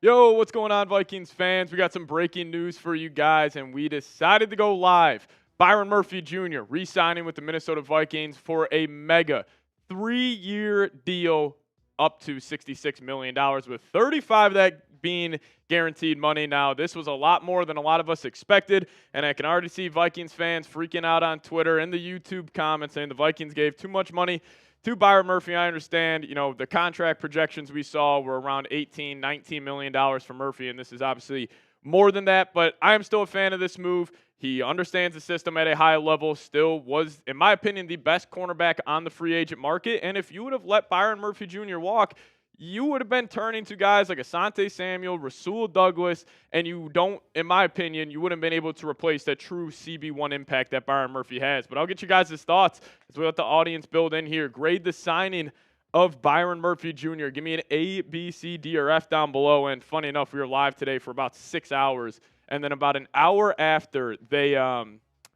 Yo, what's going on, Vikings fans? We got some breaking news for you guys, and we decided to go live. Byron Murphy Jr. re-signing with the Minnesota Vikings for a mega 3-year deal up to $66 million, with 35 of that being guaranteed money. Now, this was a lot more than a lot of us expected, and I can already see Vikings fans freaking out on Twitter and the YouTube comments saying the Vikings gave too much money to Byron Murphy. I understand, the contract projections we saw were around $18, $19 million for Murphy, and this is obviously more than that, but I am still a fan of this move. He understands the system at a high level, still was, in my opinion, the best cornerback on the free agent market, and if you would have let Byron Murphy Jr. walk, you would have been turning to guys like Asante Samuel, Rasul Douglas, and you don't, in my opinion, you wouldn't have been able to replace that true CB1 impact that Byron Murphy has. But I'll get you guys' thoughts as we let the audience build in here. Grade the signing of Byron Murphy Jr. Give me an A, B, C, D, or F down below. And funny enough, we were live today for about 6 hours. And then about an hour after, they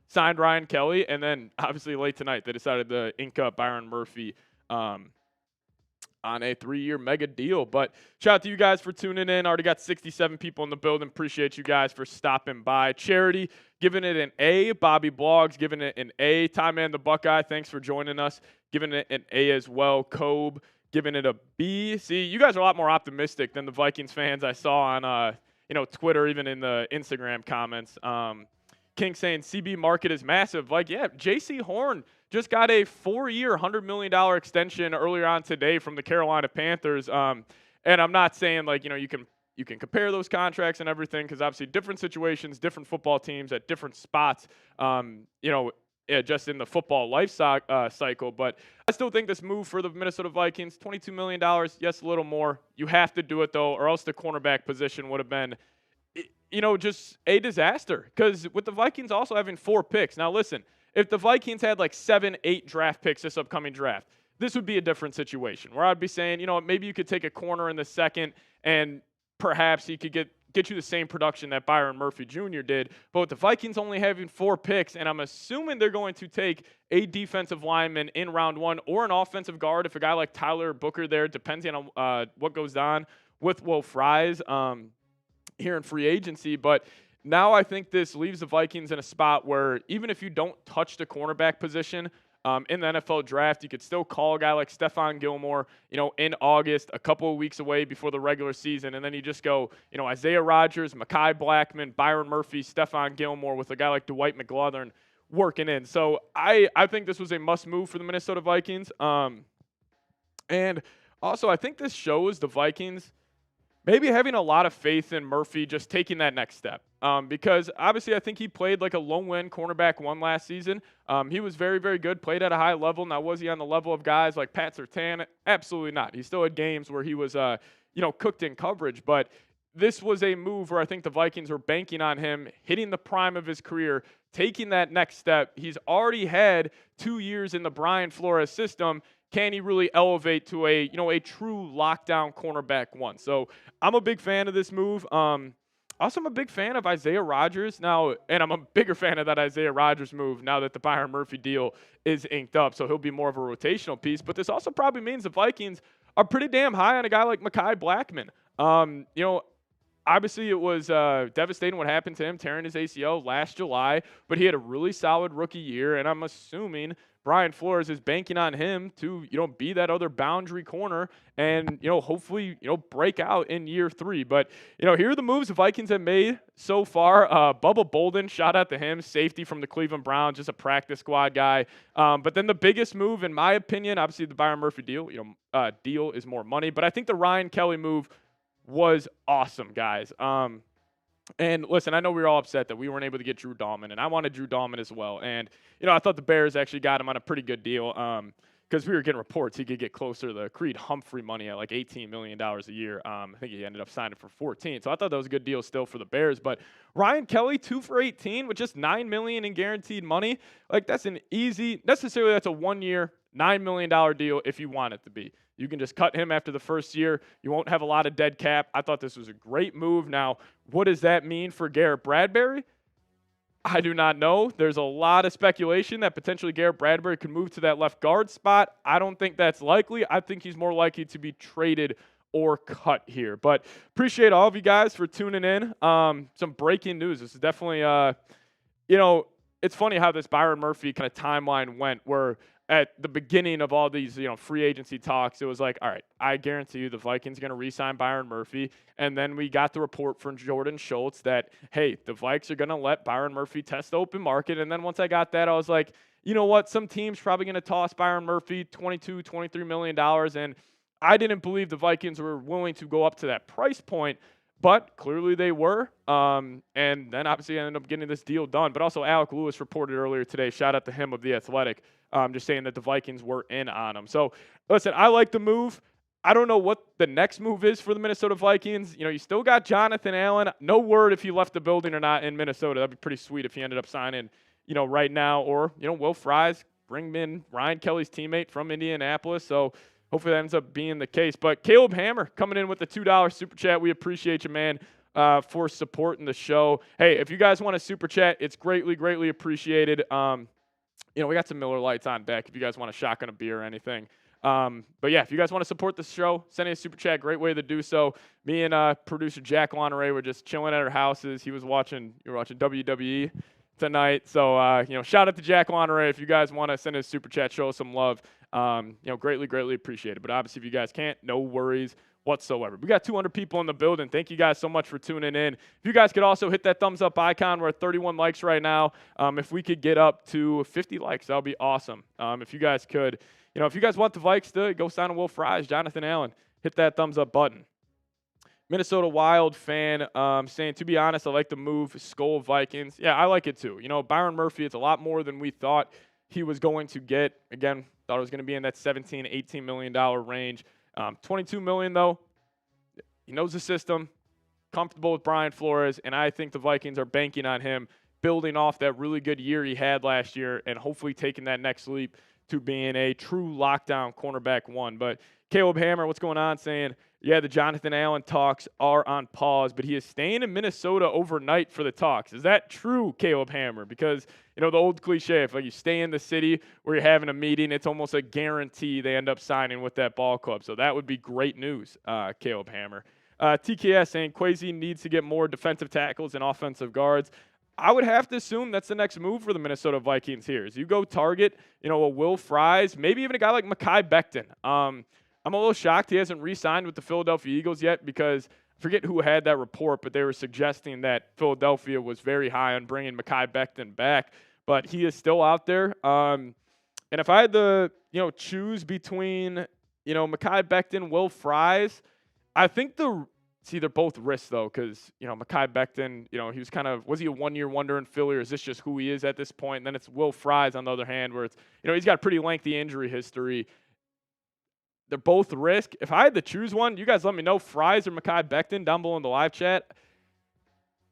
signed Ryan Kelly. And then, obviously, late tonight, they decided to ink up Byron Murphy on a 3-year mega deal. But shout out to you guys for tuning in. Already got 67 people in the building. Appreciate you guys for stopping by. Charity giving it an A. Bobby Blogs giving it an A. Ty Man the Buckeye, thanks for joining us. Giving it an A as well. Kobe giving it a B. See, you guys are a lot more optimistic than the Vikings fans I saw on Twitter, even in the Instagram comments. King saying CB market is massive. Like, yeah, J.C. Horn just got a 4-year, $100 million extension earlier on today from the Carolina Panthers. And I'm not saying, you can compare those contracts and everything, because obviously different situations, different football teams at different spots, just in the football life cycle. But I still think this move for the Minnesota Vikings, $22 million, yes, a little more. You have to do it, though, or else the cornerback position would have been, just a disaster. Because with the Vikings also having 4 picks. Now, listen, if the Vikings had 7, 8 draft picks this upcoming draft, this would be a different situation where I'd be saying, maybe you could take a corner in the second and perhaps he could get you the same production that Byron Murphy Jr. did. But with the Vikings only having 4 picks, and I'm assuming they're going to take a defensive lineman in round 1 or an offensive guard if a guy like Tyler Booker there, depending on what goes on with Will Fries here in free agency. But now I think this leaves the Vikings in a spot where even if you don't touch the cornerback position in the NFL draft, you could still call a guy like Stephon Gilmore, in August, a couple of weeks away before the regular season, and then you just go, Isaiah Rodgers, Mekhi Blackman, Byron Murphy, Stephon Gilmore with a guy like Dwight McGlothern working in. So I think this was a must move for the Minnesota Vikings. And also I think this shows the Vikings maybe having a lot of faith in Murphy just taking that next step. Because obviously I think he played like a low-end cornerback 1 last season. He was very, very good, played at a high level. Now, was he on the level of guys like Pat Surtain? Absolutely not. He still had games where he was, cooked in coverage. But this was a move where I think the Vikings were banking on him, hitting the prime of his career, taking that next step. He's already had 2 years in the Brian Flores system. Can he really elevate to a true lockdown cornerback 1? So I'm a big fan of this move. Also, I'm a big fan of Isaiah Rodgers now, and I'm a bigger fan of that Isaiah Rodgers move now that the Byron Murphy deal is inked up. So he'll be more of a rotational piece. But this also probably means the Vikings are pretty damn high on a guy like Mekhi Blackman. Obviously, it was devastating what happened to him, tearing his ACL last July, but he had a really solid rookie year, and I'm assuming Brian Flores is banking on him to, be that other boundary corner and, hopefully, break out in year 3. But, here are the moves the Vikings have made so far. Bubba Bolden, shout out to him, safety from the Cleveland Browns, just a practice squad guy. But then the biggest move, in my opinion, obviously the Byron Murphy deal, deal is more money. But I think the Ryan Kelly move was awesome, guys. And listen, I know we were all upset that we weren't able to get Drew Dahlman, and I wanted Drew Dahlman as well. And, I thought the Bears actually got him on a pretty good deal because we were getting reports he could get closer to the Creed Humphrey money at like $18 million a year. I think he ended up signing for 14. So I thought that was a good deal still for the Bears. But Ryan Kelly, 2 for 18 with just $9 million in guaranteed money. Like, that's an easy, necessarily that's a 1-year, $9 million deal if you want it to be. You can just cut him after the first year. You won't have a lot of dead cap. I thought this was a great move. Now, what does that mean for Garrett Bradbury? I do not know. There's a lot of speculation that potentially Garrett Bradbury could move to that left guard spot. I don't think that's likely. I think he's more likely to be traded or cut here. But appreciate all of you guys for tuning in. Some breaking news. This is definitely, it's funny how this Byron Murphy kind of timeline went, where at the beginning of all these, free agency talks, it was like, all right, I guarantee you the Vikings are going to re-sign Byron Murphy. And then we got the report from Jordan Schultz that, hey, the Vikes are going to let Byron Murphy test the open market. And then once I got that, I was like, you know what? Some team's probably going to toss Byron Murphy $22, $23 million. And I didn't believe the Vikings were willing to go up to that price point, but clearly they were. And then obviously I ended up getting this deal done. But also Alec Lewis reported earlier today, shout out to him of The Athletic, just saying that the Vikings were in on him. So listen, I like the move. I don't know what the next move is for the Minnesota Vikings. You still got Jonathan Allen. No word if he left the building or not in Minnesota. That'd be pretty sweet if he ended up signing, right now. Or, Will Fries, bring in Ryan Kelly's teammate from Indianapolis. So hopefully that ends up being the case. But Caleb Hammer coming in with the $2 super chat. We appreciate you, man, for supporting the show. Hey, if you guys want to super chat, it's greatly, greatly appreciated. We got some Miller Lights on deck if you guys want a shotgun a beer or anything. But yeah, if you guys want to support the show, send me a super chat. Great way to do so. Me and producer Jack Wanneray were just chilling at our houses. You were watching WWE tonight. So, shout out to Jack Wanneray. If you guys want to send a super chat, show us some love. Greatly, greatly appreciated. But obviously, if you guys can't, no worries whatsoever. We got 200 people in the building. Thank you guys so much for tuning in. If you guys could also hit that thumbs up icon. We're at 31 likes right now. If we could get up to 50 likes, that would be awesome. If you guys could, if you guys want the Vikes to go sign a Will Fries, Jonathan Allen, hit that thumbs up button. Minnesota Wild fan saying, to be honest, I like the move, Skull Vikings. Yeah, I like it too. Byron Murphy, it's a lot more than we thought he was going to get. Again, thought it was going to be in that $17, $18 million range. $22 million, though. He knows the system, comfortable with Brian Flores, and I think the Vikings are banking on him building off that really good year he had last year and hopefully taking that next leap to being a true lockdown cornerback one. But Caleb Hammer, what's going on, saying, yeah, the Jonathan Allen talks are on pause, but he is staying in Minnesota overnight for the talks. Is that true, Caleb Hammer? Because, the old cliche, if you stay in the city where you're having a meeting, it's almost a guarantee they end up signing with that ball club. So that would be great news, Caleb Hammer. TKS saying Kwesi needs to get more defensive tackles and offensive guards. I would have to assume that's the next move for the Minnesota Vikings here. Is you go target, a Will Fries, maybe even a guy like Mekhi Becton. I'm a little shocked he hasn't re-signed with the Philadelphia Eagles yet because I forget who had that report, but they were suggesting that Philadelphia was very high on bringing Mekhi Becton back, but he is still out there. And if I had to, choose between, Mekhi Becton, Will Fries, I think they're both risks though, because Mekhi Becton, he was he a one-year wonder in Philly, or is this just who he is at this point? And then it's Will Fries on the other hand, where it's he's got a pretty lengthy injury history. They're both risk. If I had to choose one, you guys let me know, Fries or Mekhi Becton down below in the live chat.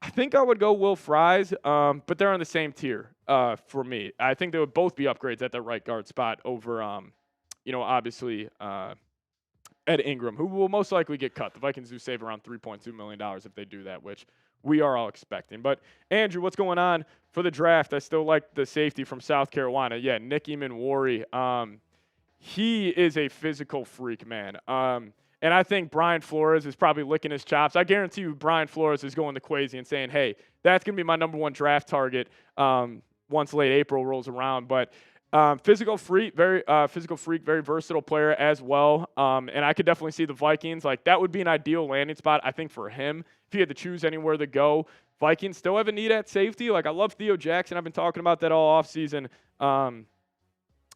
I think I would go Will Fries, but they're on the same tier for me. I think they would both be upgrades at the right guard spot over, obviously Ed Ingram, who will most likely get cut. The Vikings do save around $3.2 million if they do that, which we are all expecting. But, Andrew, what's going on for the draft? I still like the safety from South Carolina. Yeah, Nick Eamon-Warry. He is a physical freak, man. And I think Brian Flores is probably licking his chops. I guarantee you Brian Flores is going to Kwesi and saying, hey, that's going to be my number one draft target once late April rolls around. But physical freak, very versatile player as well. And I could definitely see the Vikings. That would be an ideal landing spot, I think, for him. If he had to choose anywhere to go, Vikings still have a need at safety. I love Theo Jackson. I've been talking about that all offseason.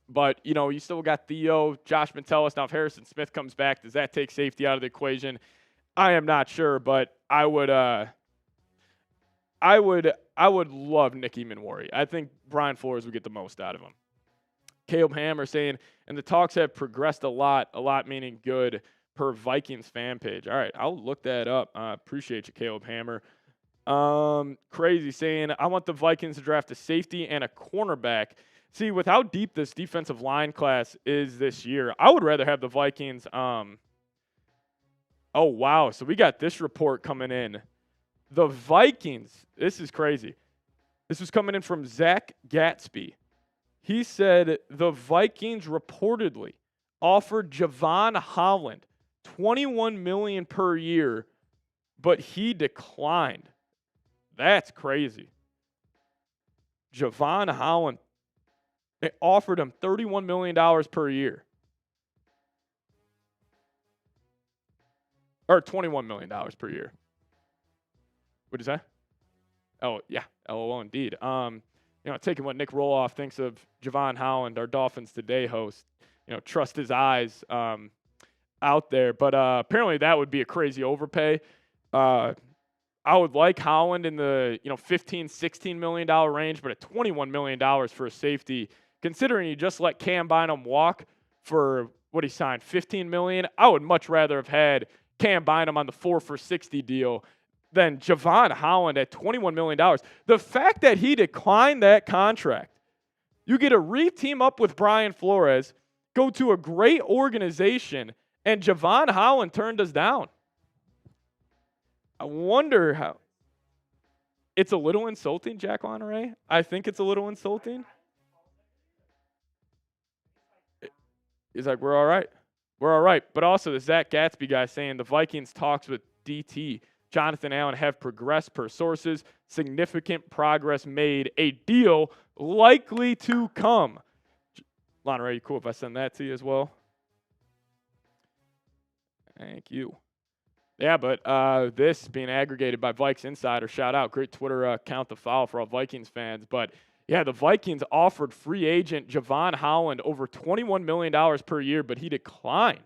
But, you still got Theo, Josh Metellus. Now, if Harrison Smith comes back, does that take safety out of the equation? I am not sure, but I would love Nick Eamon-Warry. I think Brian Flores would get the most out of him. Caleb Hammer saying, and the talks have progressed a lot meaning good, per Vikings fan page. All right, I'll look that up. Appreciate you, Caleb Hammer. Crazy saying, I want the Vikings to draft a safety and a cornerback. See, with how deep this defensive line class is this year, I would rather have the Vikings. Oh, wow. So we got this report coming in. The Vikings, this is crazy. This was coming in from Zach Gatsby. He said the Vikings reportedly offered Javon Holland $21 million per year, but he declined. That's crazy. Javon Holland, they offered him $31 million per year. Or $21 million per year. What did you say? Oh, yeah. LOL indeed. Taking what Nick Roloff thinks of Javon Holland, our Dolphins Today host, trust his eyes out there. But apparently that would be a crazy overpay. I would like Holland in the $15, $16 million range, but at $21 million for a safety, considering you just let Cam Bynum walk for what he signed, $15 million, I would much rather have had Cam Bynum on the 4 for $60 deal than Javon Holland at $21 million. The fact that he declined that contract, you get to re-team up with Brian Flores, go to a great organization, and Javon Holland turned us down. I wonder how. It's a little insulting, Jack Loneray. I think it's a little insulting. He's like, we're all right. We're all right. But also the Zach Gatsby guy saying the Vikings talks with DT, Jonathan Allen, have progressed per sources. Significant progress made. A deal likely to come. Loneray, you cool if I send that to you as well? Thank you. Yeah, but this being aggregated by Vikes Insider, shout out, great Twitter account to follow for all Vikings fans. But yeah, the Vikings offered free agent Javon Holland over $21 million per year, but he declined.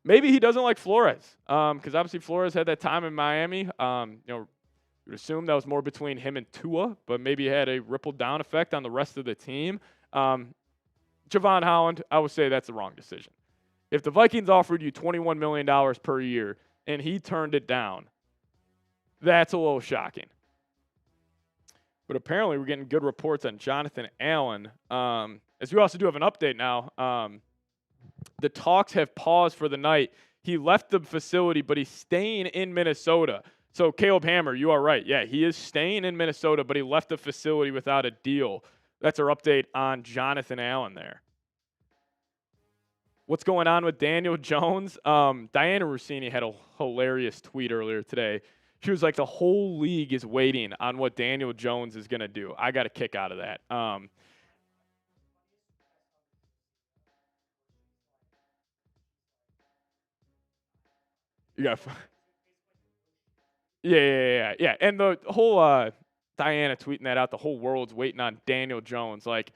Maybe he doesn't like Flores, because obviously Flores had that time in Miami. You would assume that was more between him and Tua, but maybe it had a ripple down effect on the rest of the team. Javon Holland, I would say that's the wrong decision. If the Vikings offered you $21 million per year and he turned it down, that's a little shocking. But apparently we're getting good reports on Jonathan Allen. As we also do have an update now. The talks have paused for the night. He left the facility, but he's staying in Minnesota. So Caleb Hammer, you are right. Yeah, he is staying in Minnesota, but he left the facility without a deal. That's our update on Jonathan Allen there. What's going on with Daniel Jones? Diana Rossini had a hilarious tweet earlier today. She was like, the whole league is waiting on what Daniel Jones is going to do. I got a kick out of that. Yeah. And the whole Diana tweeting that out, the whole world's waiting on Daniel Jones. Like,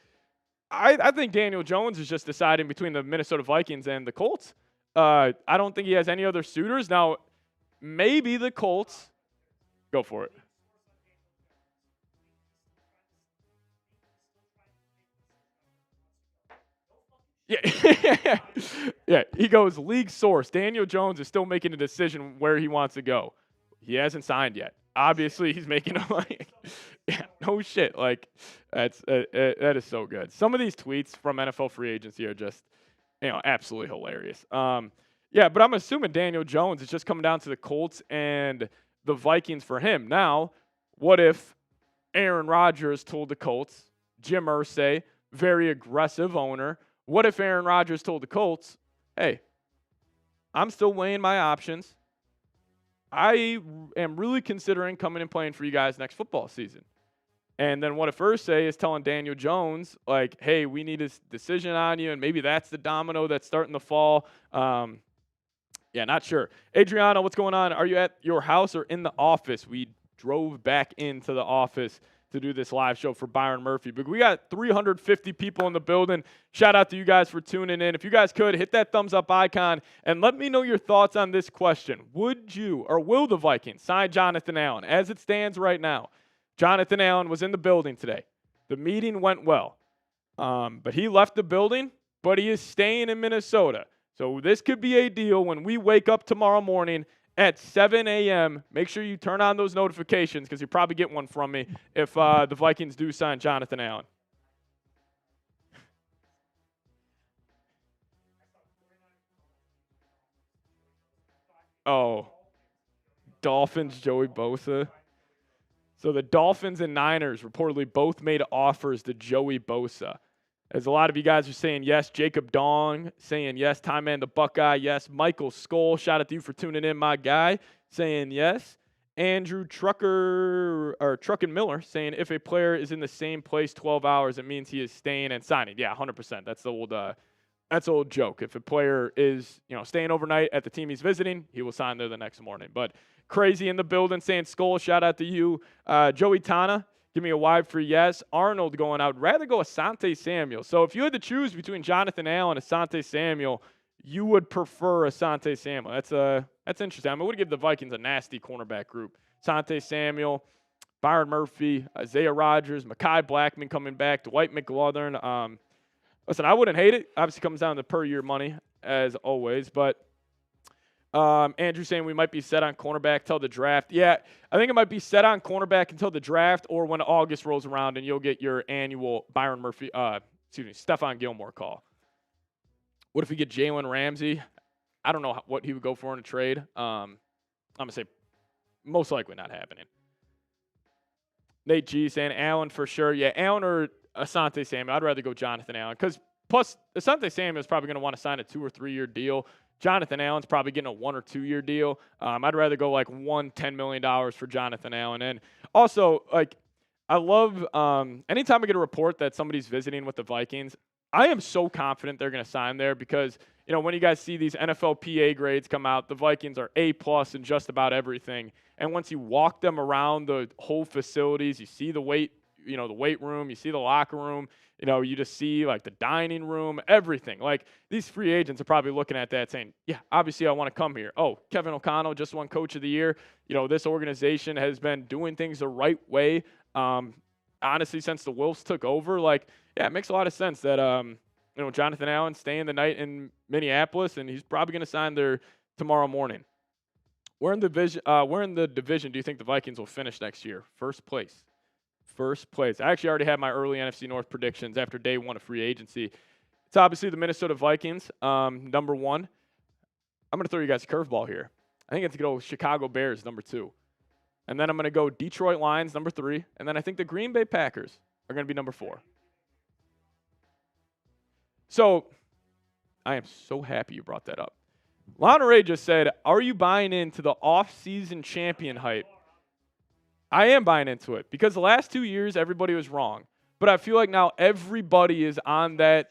I think Daniel Jones is just deciding between the Minnesota Vikings and the Colts. I don't think he has any other suitors. Now, maybe the Colts. Go for it. Yeah. Yeah, he goes, league source. Daniel Jones is still making a decision where he wants to go. He hasn't signed yet. Obviously, he's making a like, yeah, no shit. Like, that is so good. Some of these tweets from NFL free agency are just, absolutely hilarious. Yeah, but I'm assuming Daniel Jones is just coming down to the Colts and the Vikings for him. Now, what if Aaron Rodgers told the Colts, Jim Irsay, very aggressive owner, what if Aaron Rodgers told the Colts, hey, I'm still weighing my options. I am really considering coming and playing for you guys next football season. And then what if Irsay is telling Daniel Jones, like, hey, we need a decision on you, and maybe that's the domino that's starting to fall. Yeah, not sure. Adriana, what's going on? Are you at your house or in the office? We drove back into the office to do this live show for Byron Murphy. But we got 350 people in the building. Shout out to you guys for tuning in. If you guys could, hit that thumbs up icon and let me know your thoughts on this question. Would you or will the Vikings sign Jonathan Allen? As it stands right now, Jonathan Allen was in the building today. The meeting went well. But he left the building, but he is staying in Minnesota. So this could be a deal when we wake up tomorrow morning at 7 a.m. Make sure you turn on those notifications because you probably get one from me if the Vikings do sign Jonathan Allen. Oh, Dolphins, Joey Bosa. So the Dolphins and Niners reportedly both made offers to Joey Bosa. As a lot of you guys are saying yes. Jacob Dong saying yes. Time Man the Buckeye, yes. Michael Skoll, shout out to you for tuning in, my guy, saying yes. Andrew Truckin Miller saying if a player is in the same place 12 hours, it means he is staying and signing. Yeah, 100%. That's the old joke. If a player is, staying overnight at the team he's visiting, he will sign there the next morning. But crazy in the building saying Skoll, shout out to you. Joey Tana, give me a wide for yes. Arnold going out. Rather go Asante Samuel. So if you had to choose between Jonathan Allen and Asante Samuel, you would prefer Asante Samuel. That's interesting. I would give the Vikings a nasty cornerback group. Asante Samuel, Byron Murphy, Isaiah Rodgers, Mekhi Blackman coming back, Dwight McGlothern. Listen, I wouldn't hate it. Obviously comes down to per year money, as always. But Andrew saying we might be set on cornerback till the draft. Yeah, I think it might be set on cornerback until the draft or when August rolls around and you'll get your annual Stephon Gilmore call. What if we get Jalen Ramsey? I don't know what he would go for in a trade. I'm going to say most likely not happening. Nate G saying Allen for sure. Yeah, Allen or Asante Samuel. I'd rather go Jonathan Allen because plus Asante Samuel is probably going to want to sign a 2 or 3 year deal. Jonathan Allen's probably getting a 1 or 2 year deal. I'd rather go like $10 million for Jonathan Allen. And also, I love anytime I get a report that somebody's visiting with the Vikings, I am so confident they're going to sign there because, when you guys see these NFLPA grades come out, the Vikings are A+ in just about everything. And once you walk them around the whole facilities, you see the weight room, you see the locker room, you just see like the dining room, everything. Like these free agents are probably looking at that saying, yeah, obviously I want to come here. Oh, Kevin O'Connell just won Coach of the Year. This organization has been doing things the right way. Honestly, since the Wolves took over, it makes a lot of sense that, Jonathan Allen staying the night in Minneapolis, and he's probably going to sign there tomorrow morning. Where in the division do you think the Vikings will finish next year? First place. I actually already had my early NFC North predictions after day 1 of free agency. It's obviously the Minnesota Vikings, number 1. I'm going to throw you guys a curveball here. I think it's going to go Chicago Bears, number 2. And then I'm going to go Detroit Lions, number 3. And then I think the Green Bay Packers are going to be number 4. So I am so happy you brought that up. Lana Ray just said, are you buying into the off-season champion hype? I am buying into it because the last 2 years, everybody was wrong. But I feel like now everybody is on that.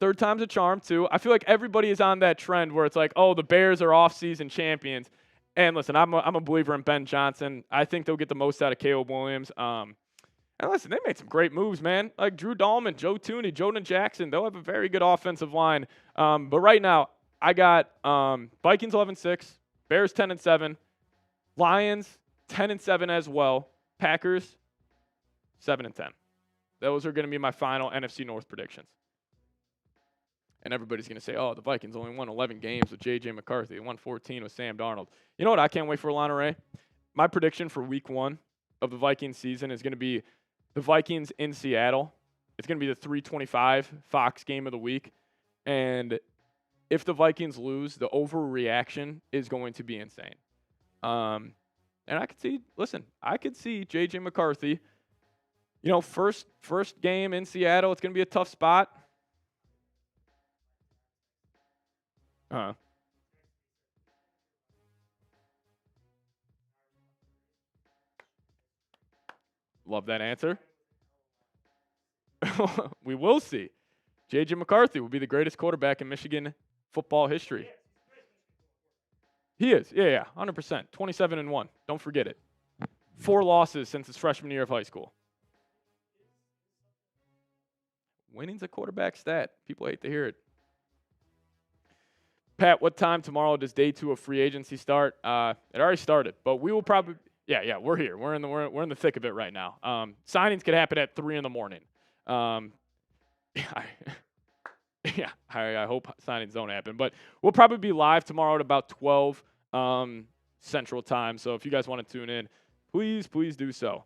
Third time's a charm, too. I feel like everybody is on that trend where it's like, oh, the Bears are off-season champions. And listen, I'm a believer in Ben Johnson. I think they'll get the most out of Caleb Williams. And listen, they made some great moves, man. Like Drew Dahlman, Joe Thuney, Jordan Jackson. They'll have a very good offensive line. But right now, I got Vikings 11-6, Bears 10-7, Lions 10-7 as well, Packers 7-10. Those are going to be my final NFC North predictions. And everybody's going to say, oh, the Vikings only won 11 games with J.J. McCarthy. They won 14 with Sam Darnold. You know what I can't wait for, Lana Ray? My prediction for week 1 of the Vikings season is going to be the Vikings in Seattle. It's going to be the 3:25 Fox game of the week. And if the Vikings lose, the overreaction is going to be insane. And I could see J.J. McCarthy, first game in Seattle. It's going to be a tough spot. Love that answer. We will see. J.J. McCarthy will be the greatest quarterback in Michigan football history. He is. Yeah, 100%. 27-1. Don't forget it. 4 losses since his freshman year of high school. Winning's a quarterback stat. People hate to hear it. Pat, what time tomorrow does day 2 of free agency start? It already started, but we will probably. Yeah, we're here. We're in the thick of it right now. Signings could happen at 3 a.m. I hope signings don't happen, but we'll probably be live tomorrow at about 12 Central Time. So if you guys want to tune in, please do so.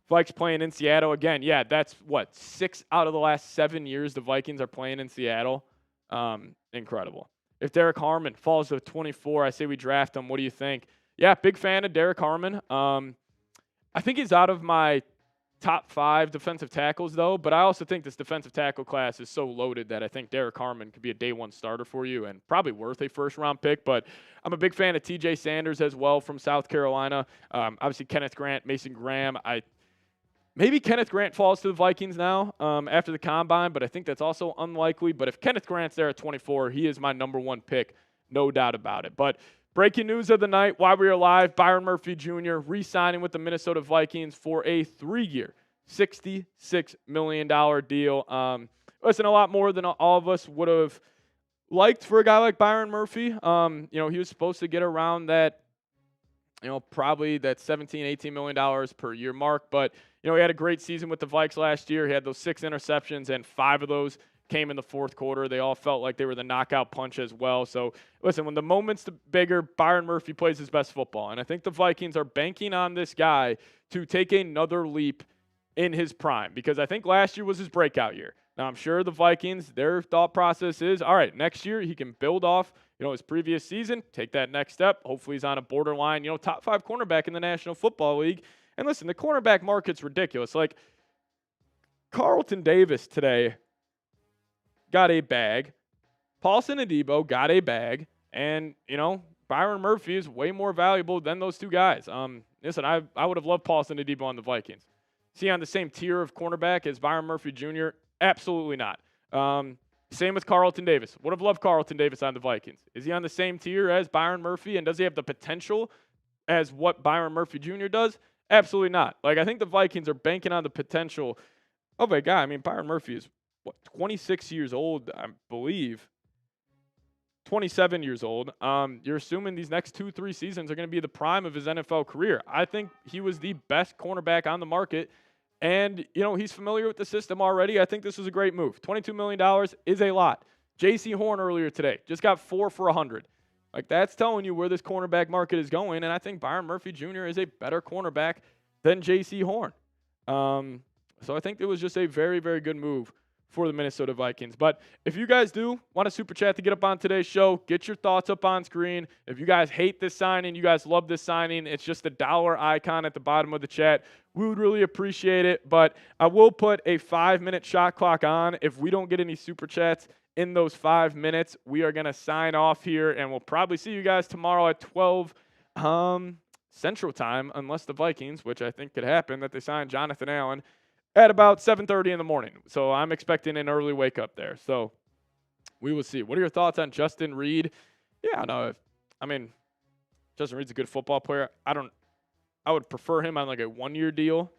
Vikes playing in Seattle again. Yeah, that's 6 out of the last 7 years the Vikings are playing in Seattle. Incredible. If Derek Harmon falls to 24, I say we draft him. What do you think? Yeah, big fan of Derek Harmon. I think he's out of my top 5 defensive tackles, though. But I also think this defensive tackle class is so loaded that I think Derek Harmon could be a day one starter for you and probably worth a first-round pick. But I'm a big fan of T.J. Sanders as well from South Carolina. Obviously, Kenneth Grant, Mason Graham. Maybe Kenneth Grant falls to the Vikings now after the combine, but I think that's also unlikely. But if Kenneth Grant's there at 24, he is my number 1 pick, no doubt about it. But breaking news of the night while we are live, Byron Murphy Jr. re-signing with the Minnesota Vikings for a 3-year, $66 million deal. Listen, a lot more than all of us would have liked for a guy like Byron Murphy. He was supposed to get around that, probably that $17, $18 million per year mark. But, he had a great season with the Vikes last year. He had those 6 interceptions, and 5 of those came in the fourth quarter. They all felt like they were the knockout punch as well. So, listen, when the moment's bigger, Byron Murphy plays his best football. And I think the Vikings are banking on this guy to take another leap in his prime, because I think last year was his breakout year. Now, I'm sure the Vikings, their thought process is, all right, next year he can build off, his previous season, take that next step. Hopefully he's on a borderline, top 5 cornerback in the National Football League. And listen, the cornerback market's ridiculous. Like, Carlton Davis today got a bag. Paulson Adebo got a bag. And, Byron Murphy is way more valuable than those two guys. Listen, I would have loved Paulson Adebo on the Vikings. Is he on the same tier of cornerback as Byron Murphy Jr.? Absolutely not. Same with Carlton Davis. Would have loved Carlton Davis on the Vikings. Is he on the same tier as Byron Murphy, and does he have the potential as what Byron Murphy Jr. does? Absolutely not. Like, I think the Vikings are banking on the potential of a guy. I mean, Byron Murphy is, 26 years old, I believe. 27 years old. You're assuming these next 2-3 seasons are going to be the prime of his NFL career. I think he was the best cornerback on the market. And, he's familiar with the system already. I think this was a great move. $22 million is a lot. J.C. Horn earlier today just got 4 for 100. Like, that's telling you where this cornerback market is going. And I think Byron Murphy Jr. is a better cornerback than J.C. Horn. So I think it was just a very, very good move for the Minnesota Vikings. But if you guys do want a super chat to get up on today's show, get your thoughts up on screen. If you guys hate this signing, you guys love this signing, it's just a dollar icon at the bottom of the chat. We would really appreciate it. But I will put a 5-minute shot clock on. If we don't get any super chats in those 5 minutes, we are going to sign off here, and we'll probably see you guys tomorrow at 12 Central Time, unless the Vikings, which I think could happen, that they sign Jonathan Allen at about 7:30 in the morning. So I'm expecting an early wake up there. So we will see. What are your thoughts on Justin Reed? Yeah, no, Justin Reed's a good football player. I would prefer him on like a 1-year deal.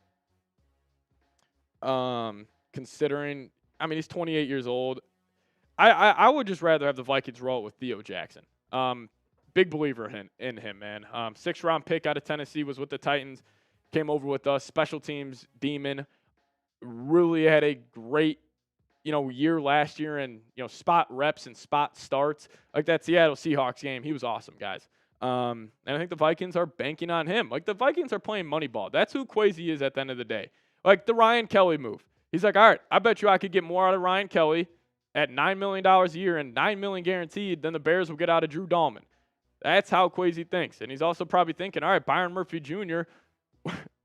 Considering, he's 28 years old. I would just rather have the Vikings roll it with Theo Jackson. Big believer in him, man. 6th-round pick out of Tennessee, was with the Titans. Came over with us. Special teams demon. Really had a great, year last year, and spot reps and spot starts. Like that Seattle Seahawks game, he was awesome, guys. And I think the Vikings are banking on him. Like, the Vikings are playing money ball. That's who Kwesi is at the end of the day. Like the Ryan Kelly move. He's like, all right, I bet you I could get more out of Ryan Kelly at $9 million a year and $9 million guaranteed than the Bears will get out of Drew Dahlman. That's how Kwesi thinks. And he's also probably thinking, all right, Byron Murphy Jr.,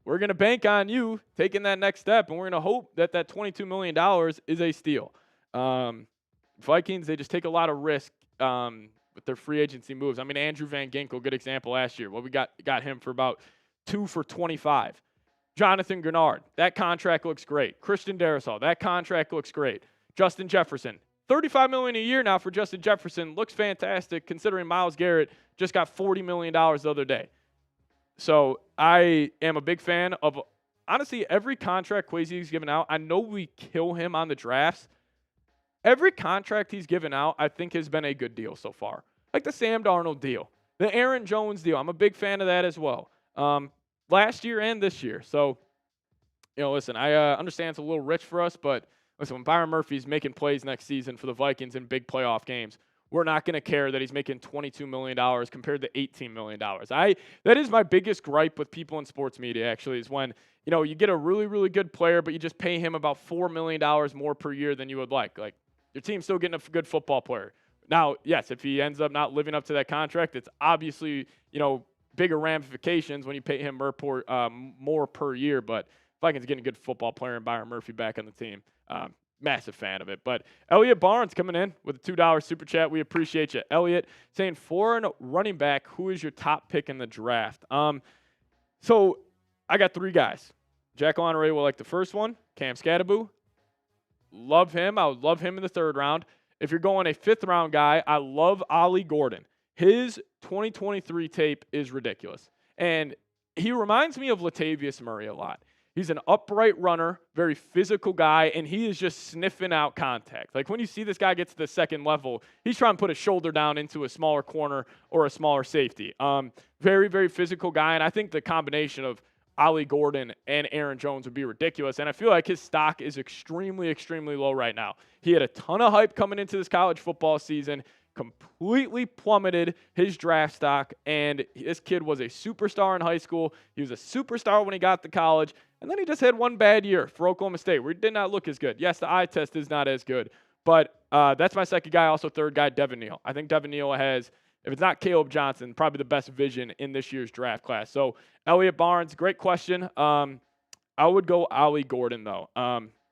we're going to bank on you taking that next step, and we're going to hope that $22 million is a steal. Vikings, they just take a lot of risk with their free agency moves. Andrew Van Ginkel, good example last year. Well, we got him for about 2 for 25. Jonathan Grenard, that contract looks great. Christian Darrisaw, that contract looks great. Justin Jefferson, $35 million a year now for Justin Jefferson. Looks fantastic considering Myles Garrett just got $40 million the other day. So I am a big fan of, honestly, every contract Kwesi's given out. I know we kill him on the drafts. Every contract he's given out, I think, has been a good deal so far. Like the Sam Darnold deal, the Aaron Jones deal. I'm a big fan of that as well. Last year and this year. So, listen, I understand it's a little rich for us, but listen, when Byron Murphy's making plays next season for the Vikings in big playoff games, we're not going to care that he's making $22 million compared to $18 million. That is my biggest gripe with people in sports media, actually, is when, you get a really, really good player, but you just pay him about $4 million more per year than you would like. Like, your team's still getting a good football player. Now, yes, if he ends up not living up to that contract, it's obviously, bigger ramifications when you pay him more per year. But Vikings getting a good football player and Byron Murphy back on the team. Massive fan of it. But Elliot Barnes coming in with a $2 super chat. We appreciate you, Elliot. Saying, foreign running back, who is your top pick in the draft? So I got 3 guys. Jack Honoré will like the first one. Cam Scatteraboo. Love him. I would love him in the 3rd round. If you're going a 5th round guy, I love Ollie Gordon. His 2023 tape is ridiculous. And he reminds me of Latavius Murray a lot. He's an upright runner, very physical guy, and he is just sniffing out contact. Like when you see this guy get to the 2nd level, he's trying to put a shoulder down into a smaller corner or a smaller safety. Very, very physical guy, and I think the combination of Ollie Gordon and Aaron Jones would be ridiculous, and I feel like his stock is extremely, extremely low right now. He had a ton of hype coming into this college football season, completely plummeted his draft stock, and this kid was a superstar in high school. He was a superstar when he got to college, and then he just had one bad year for Oklahoma State where he did not look as good. Yes, the eye test is not as good, but that's my 2nd guy. Also 3rd guy, Devin Neal. I think Devin Neal has, if it's not Caleb Johnson, probably the best vision in this year's draft class. So Elliot Barnes, great question. I would go Ollie Gordon, though.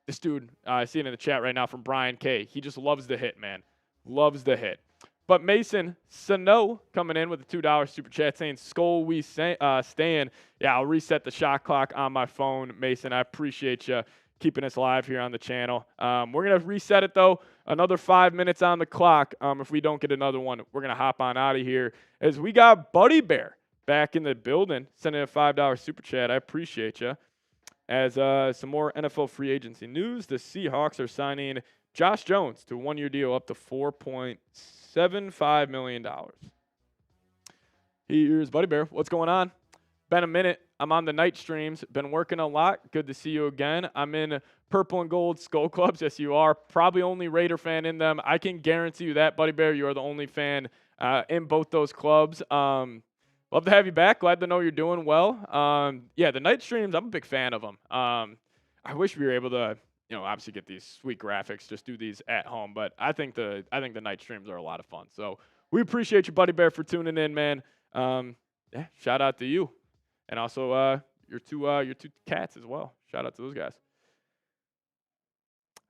This dude, I see it in the chat right now from Brian K. He just loves the hit, man. Loves the hit. But Mason Sano coming in with a $2 super chat saying, Skull we stand. Yeah, I'll reset the shot clock on my phone, Mason. I appreciate you keeping us live here on the channel. We're going to reset it, though. Another 5 minutes on the clock. If we don't get another one, we're going to hop on out of here as we got Buddy Bear back in the building, sending a $5 super chat. I appreciate you. As some more NFL free agency news, the Seahawks are signing Josh Jones to a 1-year deal up to $4.75 million. Here's Buddy Bear. What's going on? Been a minute. I'm on the night streams. Been working a lot. Good to see you again. I'm in purple and gold skull clubs. Yes, you are. Probably only Raider fan in them. I can guarantee you that, Buddy Bear. You are the only fan in both those clubs. Love to have you back. Glad to know you're doing well. Yeah, the night streams, I'm a big fan of them. I wish we were able to, obviously get these sweet graphics, just do these at home. But I think the night streams are a lot of fun. So we appreciate you, Buddy Bear, for tuning in, man. Yeah, shout out to you, and also your two cats as well. Shout out to those guys.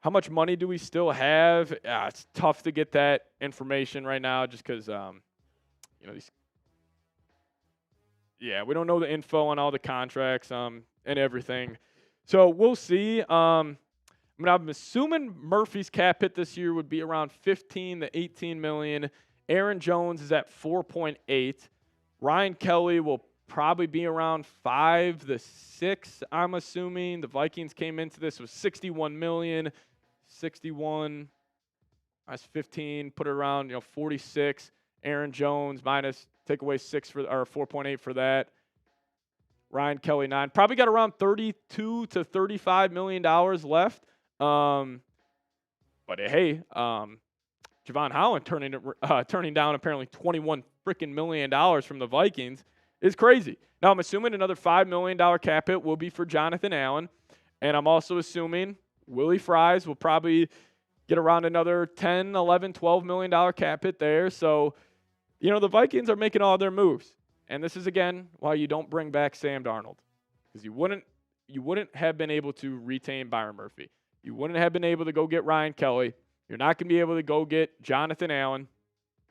How much money do we still have? It's tough to get that information right now, just because these. Yeah, we don't know the info on all the contracts and everything. So we'll see. I'm assuming Murphy's cap hit this year would be around 15 to 18 million. Aaron Jones is at 4.8. Ryan Kelly will probably be around 5 to 6, I'm assuming. The Vikings came into this with 61 million. 61 minus 15, put it around 46. Aaron Jones minus take away 6 for or 4.8 for that. Ryan Kelly 9. Probably got around 32 to 35 million dollars left. But hey, Javon Holland turning down apparently 21 freaking million dollars from the Vikings is crazy. Now I'm assuming another $5 million cap hit will be for Jonathan Allen, and I'm also assuming Willie Fries will probably get around another 10, 11, 12 million dollar cap hit there. So, the Vikings are making all their moves. And this is, again, why you don't bring back Sam Darnold. Because you wouldn't have been able to retain Byron Murphy. You wouldn't have been able to go get Ryan Kelly. You're not going to be able to go get Jonathan Allen.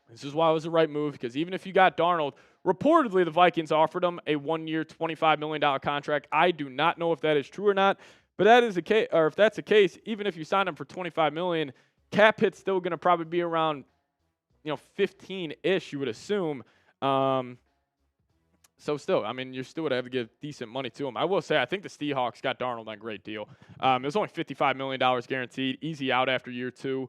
This is why it was the right move, because even if you got Darnold, reportedly the Vikings offered him a 1-year, $25 million contract. I do not know if that is true or not, but that is the case, or if that's the case, even if you sign him for $25 million, cap hit's still going to probably be around 15-ish, you would assume. So still, you still would have to give decent money to him. I will say, I think the Seahawks got Darnold on a great deal. It was only $55 million guaranteed, easy out after year 2.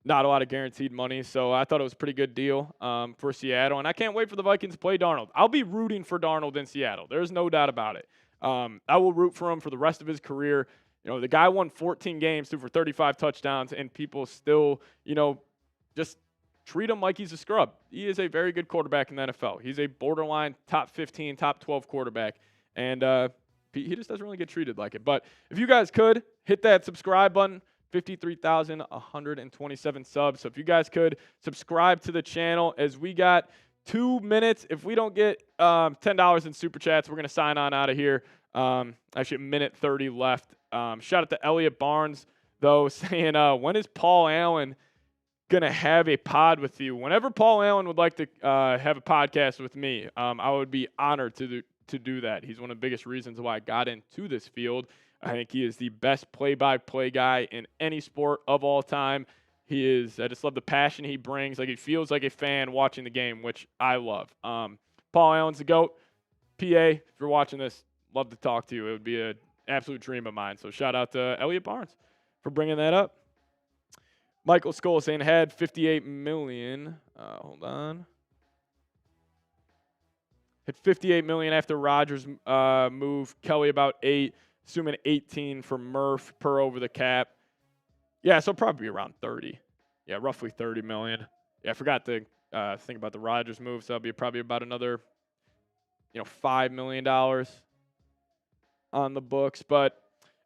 Not a lot of guaranteed money, so I thought it was a pretty good deal for Seattle. And I can't wait for the Vikings to play Darnold. I'll be rooting for Darnold in Seattle. There's no doubt about it. I will root for him for the rest of his career. The guy won 14 games, threw for 35 touchdowns, and people still, just treat him like he's a scrub. He is a very good quarterback in the NFL. He's a borderline top 15, top 12 quarterback. And he just doesn't really get treated like it. But if you guys could, hit that subscribe button. 53,127 subs. So if you guys could subscribe to the channel, as we got 2 minutes. If we don't get $10 in Super Chats, we're going to sign on out of here. Actually, a minute 30 left. Shout out to Elliot Barnes, though, saying, when is Paul Allen going to have a pod with you? Whenever Paul Allen would like to have a podcast with me, I would be honored to do that. He's one of the biggest reasons why I got into this field. I think he is the best play-by-play guy in any sport of all time. He is. I just love the passion he brings. Like, he feels like a fan watching the game, which I love. Paul Allen's the GOAT. PA, if you're watching this, love to talk to you. It would be an absolute dream of mine. So shout out to Elliot Barnes for bringing that up. Michael Skoll saying had 58 million. Hold on. Hit 58 million after Rodgers move. Kelly about 8. Assuming 18 for Murph per over the cap. Yeah, so probably around 30. Yeah, roughly 30 million. Yeah, I forgot to think about the Rodgers move, so that'll be probably about another, $5 million on the books. But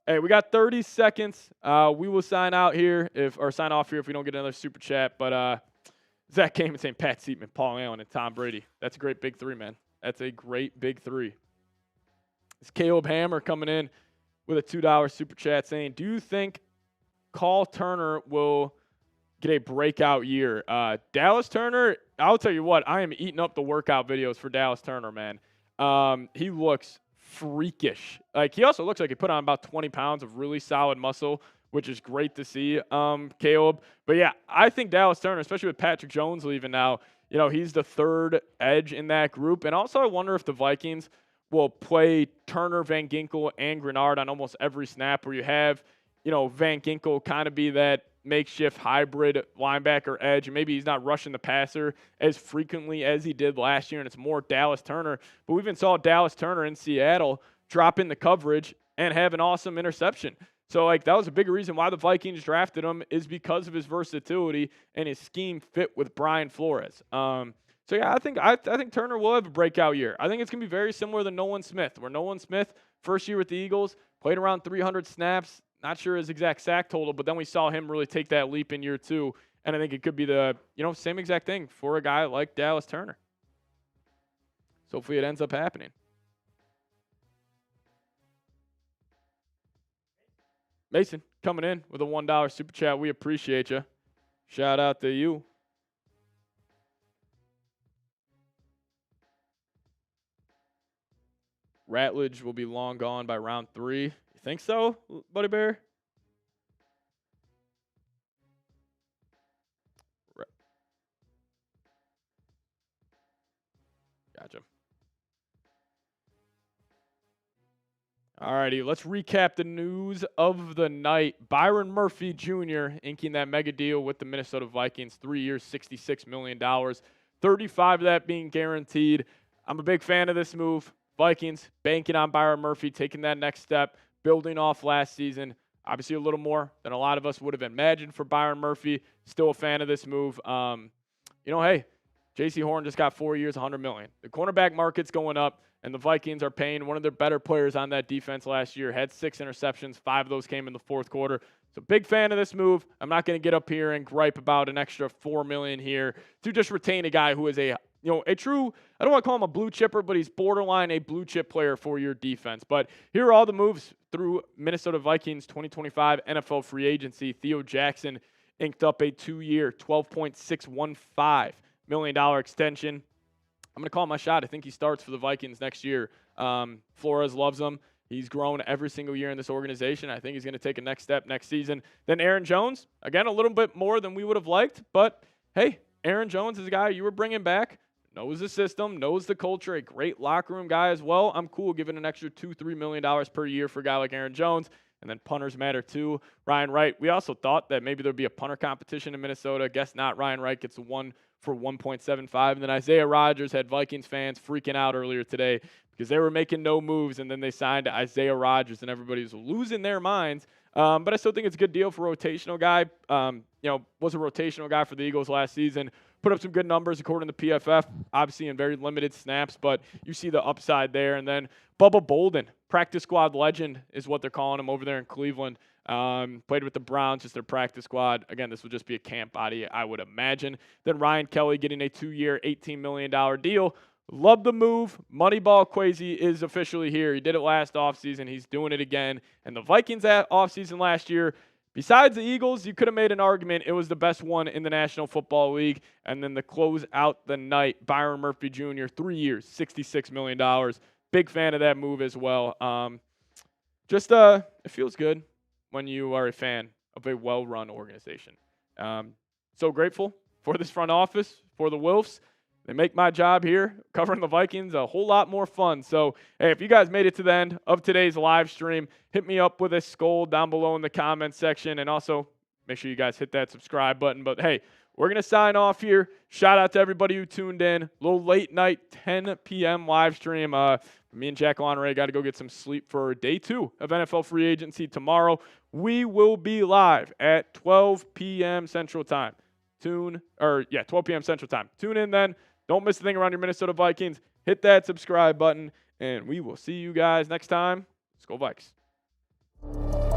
hey, we got 30 seconds. We will sign out here sign off here if we don't get another super chat. But Zach came and saying Pat Siepman, Paul Allen, and Tom Brady. That's a great big three, man. That's a great big three. It's Caleb Hammer coming in with a $2 super chat saying, do you think Call Turner will get a breakout year? Dallas Turner, I'll tell you what, I am eating up the workout videos for Dallas Turner, man. He looks freakish. Like, he also looks like he put on about 20 pounds of really solid muscle, which is great to see, Caleb. But, yeah, I think Dallas Turner, especially with Patrick Jones leaving now, he's the third edge in that group. And also I wonder if the Vikings will play Turner, Van Ginkel, and Grenard on almost every snap, where you have, Van Ginkel kind of be that makeshift hybrid linebacker edge, and maybe he's not rushing the passer as frequently as he did last year, and it's more Dallas Turner. But we even saw Dallas Turner in Seattle drop in the coverage and have an awesome interception. So, that was a big reason why the Vikings drafted him, is because of his versatility and his scheme fit with Brian Flores. So, yeah, I think Turner will have a breakout year. I think it's going to be very similar to Nolan Smith, where Nolan Smith, first year with the Eagles, played around 300 snaps. Not sure his exact sack total, but then we saw him really take that leap in year 2. And I think it could be the, same exact thing for a guy like Dallas Turner. So hopefully it ends up happening. Mason coming in with a $1 super chat. We appreciate you. Shout out to you. Ratledge will be long gone by round 3. You think so, Buddy Bear? Gotcha. All righty, let's recap the news of the night. Byron Murphy Jr. inking that mega deal with the Minnesota Vikings, 3 years, $66 million, 35 of that being guaranteed. I'm a big fan of this move. Vikings banking on Byron Murphy, taking that next step, building off last season. Obviously a little more than a lot of us would have imagined for Byron Murphy. Still a fan of this move. Hey, J.C. Horn just got 4 years, $100 million. The cornerback market's going up, and the Vikings are paying one of their better players on that defense last year. Had 6 interceptions. 5 of those came in the fourth quarter. So big fan of this move. I'm not going to get up here and gripe about an extra $4 million here to just retain a guy who is a true, I don't want to call him a blue chipper, but he's borderline a blue chip player for your defense. But here are all the moves through Minnesota Vikings 2025 NFL free agency. Theo Jackson inked up a 2-year, $12.615 million extension. I'm going to call my shot. I think he starts for the Vikings next year. Flores loves him. He's grown every single year in this organization. I think he's going to take a next step next season. Then Aaron Jones, again, a little bit more than we would have liked. But, hey, Aaron Jones is a guy you were bringing back, knows the system, knows the culture, a great locker room guy as well. I'm cool giving an extra $2-3 million per year for a guy like Aaron Jones. And then punters matter too. Ryan Wright, we also thought that maybe there'd be a punter competition in Minnesota. Guess not. Ryan Wright gets one for 1.75. And then Isaiah Rodgers had Vikings fans freaking out earlier today because they were making no moves, and then they signed Isaiah Rodgers, and everybody was losing their minds. But I still think it's a good deal for a rotational guy. Was a rotational guy for the Eagles last season. Put up some good numbers according to PFF, obviously in very limited snaps, but you see the upside there. And then Bubba Bolden, practice squad legend is what they're calling him over there in Cleveland. Played with the Browns, just their practice squad. Again, this will just be a camp body, I would imagine. Then Ryan Kelly getting a 2-year, $18 million deal. Love the move. Moneyball Kwesi is officially here. He did it last offseason. He's doing it again. And the Vikings at offseason last year, besides the Eagles, you could have made an argument it was the best one in the National Football League. And then to close out the night, Byron Murphy Jr., 3 years, $66 million. Big fan of that move as well. It feels good when you are a fan of a well-run organization. So grateful for this front office, for the Wilfs. They make my job here covering the Vikings a whole lot more fun. So, hey, if you guys made it to the end of today's live stream, hit me up with a skull down below in the comments section. And also, make sure you guys hit that subscribe button. But, hey, we're going to sign off here. Shout out to everybody who tuned in. A little late night, 10 p.m. live stream. Me and Jack Lonneray got to go get some sleep for day 2 of NFL free agency tomorrow. We will be live at 12 p.m. Central Time. 12 p.m. Central Time. Tune in then. Don't miss a thing around your Minnesota Vikings. Hit that subscribe button, and we will see you guys next time. Let's go Vikes.